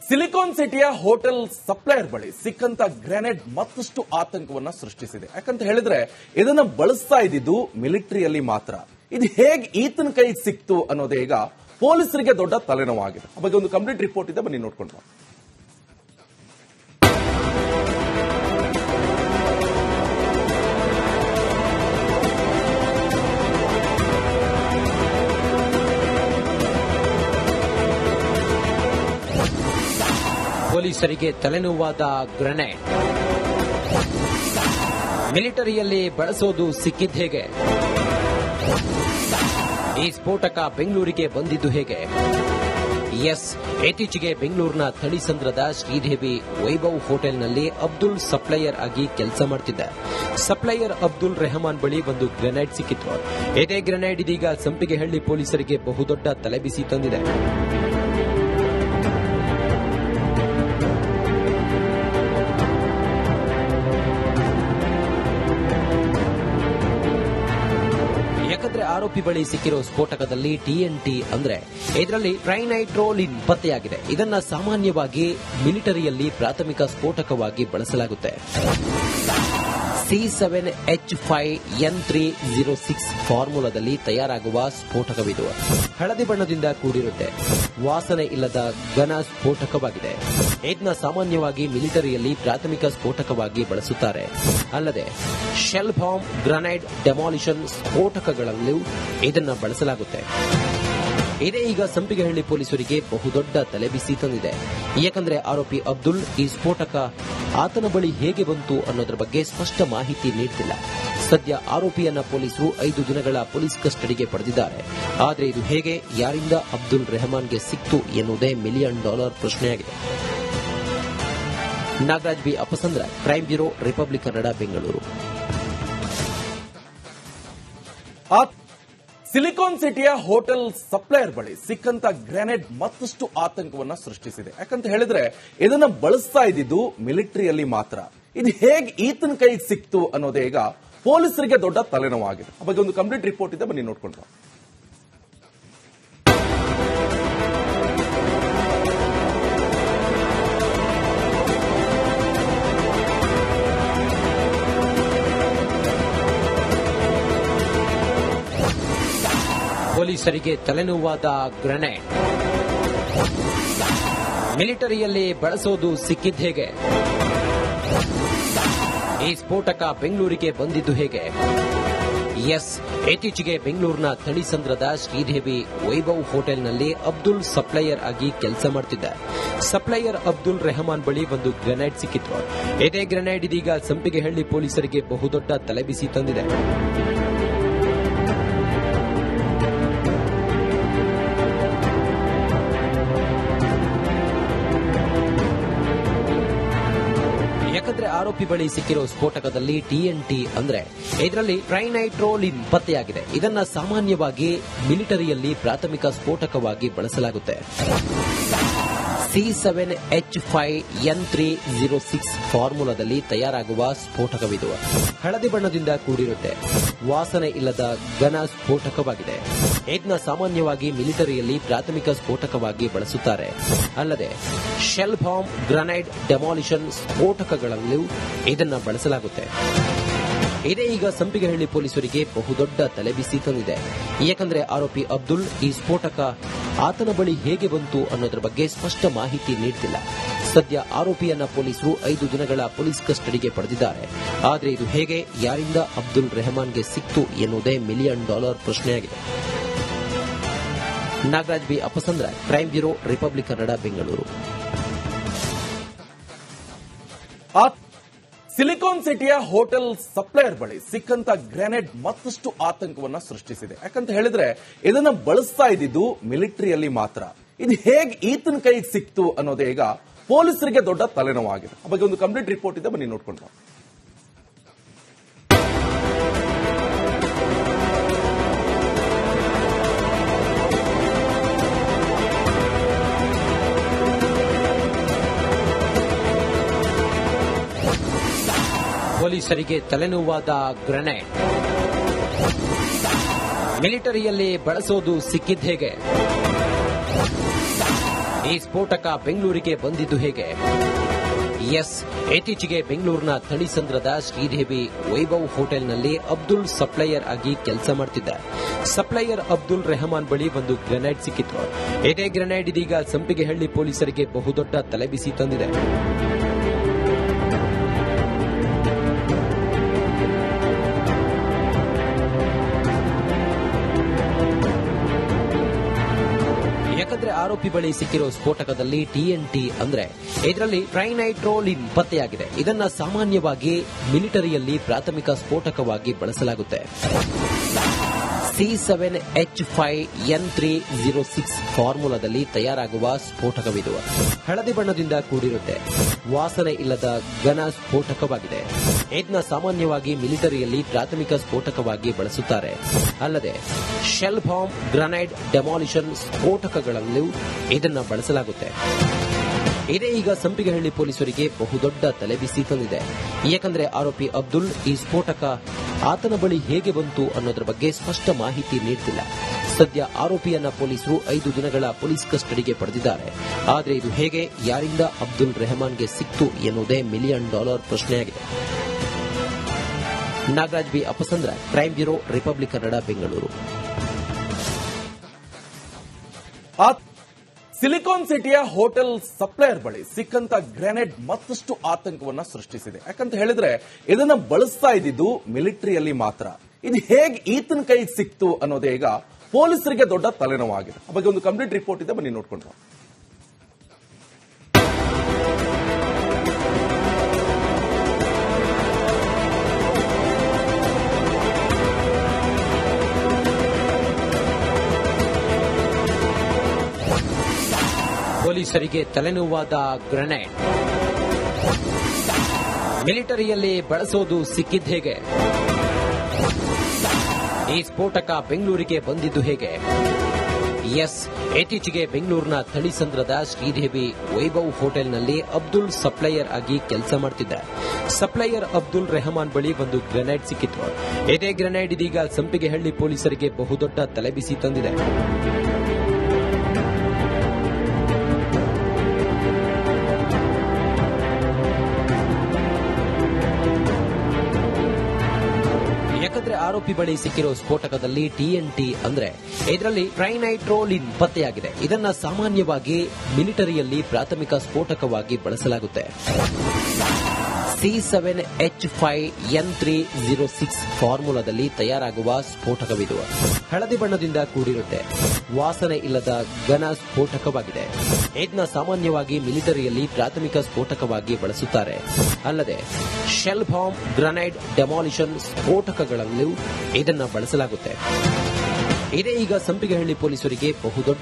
Silicon ಸಿಟಿಯ hotel supplier ಬಳಿ ಸಿಕ್ಕಂತ ಗ್ರೆನೇಡ್ ಮತ್ತಷ್ಟು ಆತಂಕವನ್ನ ಸೃಷ್ಟಿಸಿದೆ. ಯಾಕಂತ ಹೇಳಿದ್ರೆ ಇದನ್ನ ಬಳಸ್ತಾ ಇದ್ದಿದ್ದು ಮಿಲಿಟರಿಯಲ್ಲಿ ಮಾತ್ರ. ಇದು ಹೇಗೆ ಈತನ ಕೈಗೆ ಸಿಕ್ತು ಅನ್ನೋದೇ ಈಗ ಪೊಲೀಸರಿಗೆ ದೊಡ್ಡ ತಲೆನೋವಾಗಿದೆ. ಆ ಬಗ್ಗೆ ಒಂದು ಕಂಪ್ಲೀಟ್ ರಿಪೋರ್ಟ್ ಇದೆ, ಬನ್ನಿ ನೋಡ್ಕೊಂಡು. ಪೊಲೀಸರಿಗೆ ತಲೆನೋವಾದ ಗ್ರೆನೇಡ್ ಮಿಲಿಟರಿಯಲ್ಲಿ ಬಳಸೋದು ಸಿಕ್ಕಿದ್ದು ಹೇಗೆ? ಈ ಸ್ಫೋಟಕ ಬೆಂಗಳೂರಿಗೆ ಬಂದಿದ್ದು ಹೇಗೆ? ಇತ್ತೀಚೆಗೆ ಬೆಂಗಳೂರಿನ ಥಳಿಸಂದ್ರದ ಶ್ರೀದೇವಿ ವೈಭವ್ ಹೋಟೆಲ್ನಲ್ಲಿ ಅಬ್ದುಲ್ ಸಪ್ಲೈಯರ್ ಆಗಿ ಕೆಲಸ ಮಾಡ್ತಿದ್ದ. ಸಪ್ಲೈಯರ್ ಅಬ್ದುಲ್ ರೆಹಮಾನ್ ಬಳಿ ಒಂದು ಗ್ರೆನೇಡ್ ಸಿಕ್ಕಿತ್ತು. ಇದೇ ಗ್ರೆನೇಡ್ ಇದೀಗ ಸಂಪಿಗೆಹಳ್ಳಿ ಪೊಲೀಸರಿಗೆ ಬಹುದೊಡ್ಡ ತಲೆಬಿಸಿ ತಂದಿದೆ. ಯಾಕಂದ್ರೆ ಆರೋಪಿ ಬಳಿ ಸಿಕ್ಕಿರೋ ಸ್ಫೋಟಕದಲ್ಲಿ TNT ಅಂದ್ರೆ ಇದರಲ್ಲಿ ಟ್ರೈನೈಟ್ರೋಲಿನ್ ಪತ್ತೆಯಾಗಿದೆ. ಇದನ್ನ ಸಾಮಾನ್ಯವಾಗಿ ಮಿಲಿಟರಿಯಲ್ಲಿ ಪ್ರಾಥಮಿಕ ಸ್ಫೋಟಕವಾಗಿ ಬಳಸಲಾಗುತ್ತೆ. C7H5N306 ಫಾರ್ಮುಲಾದಲ್ಲಿ ತಯಾರಾಗುವ ಸ್ಫೋಟಕವಿದು. ಹಳದಿ ಬಣ್ಣದಿಂದ ಕೂಡಿರುತ್ತೆ. ವಾಸನೆ ಇಲ್ಲದ ಘನ ಸ್ಫೋಟಕವಾಗಿದೆ. ಇದನ್ನ ಸಾಮಾನ್ಯವಾಗಿ ಮಿಲಿಟರಿಯಲ್ಲಿ ಪ್ರಾಥಮಿಕ ಸ್ಫೋಟಕವಾಗಿ ಬಳಸುತ್ತಾರೆ. ಅಲ್ಲದೆ ಶೆಲ್ ಬಾಂಬ್, ಗ್ರೆನೇಡ್, ಡೆಮಾಲಿಷನ್ ಸ್ಫೋಟಕಗಳಲ್ಲೂ ಇದನ್ನ ಬಳಸಲಾಗುತ್ತೆ. ಇದೇ ಈಗ ಸಂಪಿಗೆಹಳ್ಳಿ ಪೊಲೀಸರಿಗೆ ಬಹುದೊಡ್ಡ ತಲೆಬಿಸಿ ತಂದಿದೆ. ಯಾಕಂದ್ರೆ ಆರೋಪಿ ಅಬ್ದುಲ್ ಈ ಸ್ಫೋಟಕ ಆತನ ಬಳಿ ಹೇಗೆ ಬಂತು ಅನ್ನೋದ್ರ ಬಗ್ಗೆ ಸ್ಪಷ್ಟ ಮಾಹಿತಿ ನೀಡುತ್ತಿಲ್ಲ. ಸದ್ಯ ಆರೋಪಿಯನ್ನ ಪೊಲೀಸರು 5 ದಿನಗಳ ಪೊಲೀಸ್ ಕಸ್ಟಡಿಗೆ ಪಡೆದಿದ್ದಾರೆ. ಆದರೆ ಇದು ಹೇಗೆ, ಯಾರಿಂದ ಅಬ್ದುಲ್ ರೆಹಮಾನ್ಗೆ ಸಿಕ್ತು ಎನ್ನುವುದೇ $1 ಮಿಲಿಯನ್ ಪ್ರಶ್ನೆಯಾಗಿದೆ. Nagaraj B Apasandra, crime bureau, Republic Kannada, Bengaluru. Silicon ಸಿಟಿಯ ಹೋಟೆಲ್ ಸಪ್ಲೈಯರ್ ಬಳಿ ಸಿಕ್ಕಂತ ಗ್ರೆನೇಡ್ ಮತ್ತಷ್ಟು ಆತಂಕವನ್ನ ಸೃಷ್ಟಿಸಿದೆ. ಯಾಕಂತ ಹೇಳಿದ್ರೆ ಇದನ್ನ ಬಳಸ್ತಾ ಇದ್ದಿದ್ದು ಮಿಲಿಟರಿಯಲ್ಲಿ ಮಾತ್ರ. ಇದು ಹೇಗೆ ಈತನ ಕೈಗೆ ಸಿಕ್ತು ಅನ್ನೋದೇ ಈಗ ಪೊಲೀಸರಿಗೆ ದೊಡ್ಡ ತಲೆನೋವಾಗಿದೆ. ಆ ಬಗ್ಗೆ ಒಂದು ಕಂಪ್ಲೀಟ್ ರಿಪೋರ್ಟ್ ಇದೆ, ಬನ್ನಿ ನೋಡ್ಕೊಂಡು. ಪೊಲೀಸರಿಗೆ ತಲೆನೋವಾದ ಗ್ರೆನೇಡ್ ಮಿಲಿಟರಿಯಲ್ಲಿ ಬಳಸೋದು ಸಿಕ್ಕಿದ್ದು ಹೇಗೆ? ಈ ಸ್ಫೋಟಕ ಬೆಂಗಳೂರಿಗೆ ಬಂದಿದ್ದು ಹೇಗೆ? ಇತ್ತೀಚೆಗೆ ಬೆಂಗಳೂರಿನ ಥಳಿಸಂದ್ರದ ಶ್ರೀದೇವಿ ವೈಭವ್ ಹೋಟೆಲ್ನಲ್ಲಿ ಅಬ್ದುಲ್ ಸಪ್ಲೈಯರ್ ಆಗಿ ಕೆಲಸ ಮಾಡ್ತಿದ್ದ. ಸಪ್ಲೈಯರ್ ಅಬ್ದುಲ್ ರೆಹಮಾನ್ ಬಳಿ ಒಂದು ಗ್ರೆನೇಡ್ ಸಿಕ್ಕಿತ್ತು. ಇದೇ ಗ್ರೆನೇಡ್ ಇದೀಗ ಸಂಪಿಗೆಹಳ್ಳಿ ಪೊಲೀಸರಿಗೆ ಬಹುದೊಡ್ಡ ತಲೆಬಿಸಿ ತಂದಿದೆ. ಯಾಕಂದ್ರೆ ಆರೋಪಿ ಬಳಿ ಸಿಕ್ಕಿರೋ ಸ್ಫೋಟಕದಲ್ಲಿ TNT ಅಂದ್ರೆ ಇದರಲ್ಲಿ ಟ್ರೈನೈಟ್ರೋಲಿನ್ ಪತ್ತೆಯಾಗಿದೆ. ಇದನ್ನ ಸಾಮಾನ್ಯವಾಗಿ ಮಿಲಿಟರಿಯಲ್ಲಿ ಪ್ರಾಥಮಿಕ ಸ್ಫೋಟಕವಾಗಿ ಬಳಸಲಾಗುತ್ತೆ. C7H5N306 ಫಾರ್ಮುಲಾದಲ್ಲಿ ತಯಾರಾಗುವ ಸ್ಫೋಟಕವಿದು. ಹಳದಿ ಬಣ್ಣದಿಂದ ಕೂಡಿರುತ್ತೆ. ವಾಸನೆ ಇಲ್ಲದ ಘನ ಸ್ಫೋಟಕವಾಗಿದೆ. ಇದನ್ನ ಸಾಮಾನ್ಯವಾಗಿ ಮಿಲಿಟರಿಯಲ್ಲಿ ಪ್ರಾಥಮಿಕ ಸ್ಫೋಟಕವಾಗಿ ಬಳಸುತ್ತಾರೆ. ಅಲ್ಲದೆ ಶೆಲ್ ಬಾಂಬ್, ಗ್ರೆನೇಡ್, ಡೆಮಾಲಿಷನ್ ಸ್ಫೋಟಕಗಳಲ್ಲೂ ಇದನ್ನ ಬಳಸಲಾಗುತ್ತೆ. ಇದೇ ಈಗ ಸಂಪಿಗೆಹಳ್ಳಿ ಪೊಲೀಸರಿಗೆ ಬಹುದೊಡ್ಡ ತಲೆಬಿಸಿ ತಂದಿದೆ. ಯಾಕಂದ್ರೆ ಆರೋಪಿ ಅಬ್ದುಲ್ ಈ ಸ್ಫೋಟಕ ಆತನ ಬಳಿ ಹೇಗೆ ಬಂತು ಅನ್ನೋದ್ರ ಬಗ್ಗೆ ಸ್ಪಷ್ಟ ಮಾಹಿತಿ ನೀಡುತ್ತಿಲ್ಲ. ಸದ್ಯ ಆರೋಪಿಯನ್ನ ಪೊಲೀಸರು 5 ದಿನಗಳ ಪೊಲೀಸ್ ಕಸ್ಟಡಿಗೆ ಪಡೆದಿದ್ದಾರೆ. ಆದರೆ ಇದು ಹೇಗೆ, ಯಾರಿಂದ ಅಬ್ದುಲ್ ರೆಹಮಾನ್ಗೆ ಸಿಕ್ತು ಎನ್ನುವುದೇ $1 ಮಿಲಿಯನ್ ಪ್ರಶ್ನೆಯಾಗಿದೆ. Nagaraj B Apasandra, crime bureau, Republic Kannada, Bengaluru. Silicon ಸಿಟಿಯ ಹೋಟೆಲ್ ಸಪ್ಲೈಯರ್ ಬಳಿ ಸಿಕ್ಕಂತ ಗ್ರೆನೇಡ್ ಮತ್ತಷ್ಟು ಆತಂಕವನ್ನ ಸೃಷ್ಟಿಸಿದೆ. ಯಾಕಂತ ಹೇಳಿದ್ರೆ ಇದನ್ನ ಬಳಸ್ತಾ ಇದ್ದಿದ್ದು ಮಿಲಿಟರಿಯಲ್ಲಿ ಮಾತ್ರ. ಇದು ಹೇಗೆ ಈತನ ಕೈಗೆ ಸಿಕ್ತು ಅನ್ನೋದೇ ಈಗ ಪೊಲೀಸರಿಗೆ ದೊಡ್ಡ ತಲೆನೋವಾಗಿದೆ. ಆ ಬಗ್ಗೆ ಒಂದು ಕಂಪ್ಲೀಟ್ ರಿಪೋರ್ಟ್ ಇದೆ, ಬನ್ನಿ ನೋಡ್ಕೊಂಡು. ಪೊಲೀಸರಿಗೆ ತಲೆನೋವಾದ ಗ್ರೆನೇಡ್ ಮಿಲಿಟರಿಯಲ್ಲಿ ಬಳಸೋದು ಸಿಕ್ಕಿದ್ದು ಹೇಗೆ? ಈ ಸ್ಫೋಟಕ ಬೆಂಗಳೂರಿಗೆ ಬಂದಿದ್ದು ಹೇಗೆ? ಎಸ್, ಇತ್ತೀಚೆಗೆ ಬೆಂಗಳೂರಿನ ಥಣಿಸಂದ್ರದ ಶ್ರೀದೇವಿ ವೈಭವ್ ಹೋಟೆಲ್ನಲ್ಲಿ ಅಬ್ದುಲ್ ಸಪ್ಲೈಯರ್ ಆಗಿ ಕೆಲಸ ಮಾಡ್ತಿದ್ದ. ಸಪ್ಲೈಯರ್ ಅಬ್ದುಲ್ ರೆಹಮಾನ್ ಬಳಿ ಒಂದು ಗ್ರೆನೇಡ್ ಸಿಕ್ಕಿತ್ತು. ಇದೇ ಗ್ರೆನೇಡ್ ಇದೀಗ ಸಂಪಿಗೆಹಳ್ಳಿ ಪೊಲೀಸರಿಗೆ ಬಹುದೊಡ್ಡ ತಲೆಬಿಸಿ ತಂದಿದೆ. ಯಾಕಂದ್ರೆ ಆರೋಪಿ ಬಳಿ ಸಿಕ್ಕಿರೋ ಸ್ಫೋಟಕದಲ್ಲಿ TNT ಅಂದ್ರೆ ಇದರಲ್ಲಿ ಟ್ರೈನೈಟ್ರೋಲಿನ್ ಪತ್ತೆಯಾಗಿದೆ. ಇದನ್ನ ಸಾಮಾನ್ಯವಾಗಿ ಮಿಲಿಟರಿಯಲ್ಲಿ ಪ್ರಾಥಮಿಕ ಸ್ಫೋಟಕವಾಗಿ ಬಳಸಲಾಗುತ್ತೆ. C7H5N306 ಫಾರ್ಮುಲಾದಲ್ಲಿ ತಯಾರಾಗುವ ಸ್ಫೋಟಕವಿದು. ಹಳದಿ ಬಣ್ಣದಿಂದ ಕೂಡಿರುತ್ತೆ. ವಾಸನೆ ಇಲ್ಲದ ಘನ ಸ್ಫೋಟಕವಾಗಿದೆ. ಇದನ್ನ ಸಾಮಾನ್ಯವಾಗಿ ಮಿಲಿಟರಿಯಲ್ಲಿ ಪ್ರಾಥಮಿಕ ಸ್ಫೋಟಕವಾಗಿ ಬಳಸುತ್ತಾರೆ. ಅಲ್ಲದೆ ಶೆಲ್ ಬಾಂಬ್, ಗ್ರನೈಡ್, ಡೆಮಾಲಿಷನ್ ಸ್ಫೋಟಕಗಳಲ್ಲೂ ಇದನ್ನ ಬಳಸಲಾಗುತ್ತೆ. ಇದೇ ಈಗ ಸಂಪಿಗೆಹಳ್ಳಿ ಪೊಲೀಸರಿಗೆ ಬಹುದೊಡ್ಡ ತಲೆಬಿಸಿ ತಂದಿದೆ. ಯಾಕಂದ್ರೆ ಆರೋಪಿ ಅಬ್ದುಲ್ ಈ ಸ್ಫೋಟಕ ಆತನ ಬಳಿ ಹೇಗೆ ಬಂತು ಅನ್ನೋದ್ರ ಬಗ್ಗೆ ಸ್ಪಷ್ಟ ಮಾಹಿತಿ ನೀಡುತ್ತಿಲ್ಲ. ಸದ್ಯ ಆರೋಪಿಯನ್ನ ಪೊಲೀಸರು 5 ದಿನಗಳ ಪೊಲೀಸ್ ಕಸ್ಟಡಿಗೆ ಪಡೆದಿದ್ದಾರೆ. ಆದರೆ ಇದು ಹೇಗೆ, ಯಾರಿಂದ ಅಬ್ದುಲ್ ರೆಹಮಾನ್ಗೆ ಸಿಕ್ತು ಎನ್ನುವುದೇ $1 ಮಿಲಿಯನ್ ಪ್ರಶ್ನೆಯಾಗಿದೆ. Nagaraj B Apasandra, crime bureau, Republic Kannada, Bengaluru. Silicon ಸಿಟಿಯ ಹೋಟೆಲ್ ಸಪ್ಲೈಯರ್ ಬಳಿ ಸಿಕ್ಕಂತ ಗ್ರೆನೇಡ್ ಮತ್ತಷ್ಟು ಆತಂಕವನ್ನ ಸೃಷ್ಟಿಸಿದೆ. ಯಾಕಂತ ಹೇಳಿದ್ರೆ ಇದನ್ನ ಬಳಸ್ತಾ ಇದ್ದಿದ್ದು ಮಿಲಿಟರಿಯಲ್ಲಿ ಮಾತ್ರ. ಇದು ಹೇಗೆ ಈತನ ಕೈಗೆ ಸಿಕ್ತು ಅನ್ನೋದೇ ಈಗ ಪೊಲೀಸರಿಗೆ ದೊಡ್ಡ ತಲೆನೋವಾಗಿದೆ. ಆ ಬಗ್ಗೆ ಒಂದು ಕಂಪ್ಲೀಟ್ ರಿಪೋರ್ಟ್ ಇದೆ, ಬನ್ನಿ ನೋಡ್ಕೊಂಡು. ಪೊಲೀಸರಿಗೆ ತಲೆನೋವಾದ ಗ್ರೆನೇಡ್ ಮಿಲಿಟರಿಯಲ್ಲಿ ಬಳಸೋದು ಸಿಕ್ಕಿದ್ದು ಹೇಗೆ? ಈ ಸ್ಫೋಟಕ ಬೆಂಗಳೂರಿಗೆ ಬಂದಿದ್ದು ಹೇಗೆ? ಎಸ್, ಇತ್ತೀಚೆಗೆ ಬೆಂಗಳೂರಿನ ಥಣಿಸಂದ್ರದ ಶ್ರೀದೇವಿ ವೈಭವ್ ಹೋಟೆಲ್ನಲ್ಲಿ ಅಬ್ದುಲ್ ಸಪ್ಲೈಯರ್ ಆಗಿ ಕೆಲಸ ಮಾಡ್ತಿದ್ದ. ಸಪ್ಲೈಯರ್ ಅಬ್ದುಲ್ ರೆಹಮಾನ್ ಬಳಿ ಒಂದು ಗ್ರೆನೇಡ್ ಸಿಕ್ಕಿತ್ತು. ಇದೇ ಗ್ರೆನೇಡ್ ಇದೀಗ ಸಂಪಿಗೆಹಳ್ಳಿ ಪೊಲೀಸರಿಗೆ ಬಹುದೊಡ್ಡ ತಲೆಬಿಸಿ ತಂದಿದೆ. ಯಾಕಂದ್ರೆ ಆರೋಪಿ ಬಳಿ ಸಿಕ್ಕಿರೋ ಸ್ಫೋಟಕದಲ್ಲಿ TNT ಅಂದ್ರೆ ಇದರಲ್ಲಿ ಟ್ರೈನೈಟ್ರೋಲಿನ್ ಪತ್ತೆಯಾಗಿದೆ. ಇದನ್ನ ಸಾಮಾನ್ಯವಾಗಿ ಮಿಲಿಟರಿಯಲ್ಲಿ ಪ್ರಾಥಮಿಕ ಸ್ಫೋಟಕವಾಗಿ ಬಳಸಲಾಗುತ್ತೆ. C7H5N306 ಫಾರ್ಮುಲಾದಲ್ಲಿ ತಯಾರಾಗುವ ಸ್ಫೋಟಕವಿದು. ಹಳದಿ ಬಣ್ಣದಿಂದ ಕೂಡಿರುತ್ತೆ. ವಾಸನೆ ಇಲ್ಲದ ಘನ ಸ್ಫೋಟಕವಾಗಿದೆ. ಇದನ್ನ ಸಾಮಾನ್ಯವಾಗಿ ಮಿಲಿಟರಿಯಲ್ಲಿ ಪ್ರಾಥಮಿಕ ಸ್ಫೋಟಕವಾಗಿ ಬಳಸುತ್ತಾರೆ. ಅಲ್ಲದೆ ಶೆಲ್ ಬಾಂಬ್, ಗ್ರನೈಡ್, ಡೆಮಾಲಿಷನ್ ಸ್ಫೋಟಕಗಳಲ್ಲೂ ಇದನ್ನ ಬಳಸಲಾಗುತ್ತೆ. ಇದೇ ಈಗ ಸಂಪಿಗೆಹಳ್ಳಿ ಪೊಲೀಸರಿಗೆ ಬಹುದೊಡ್ಡ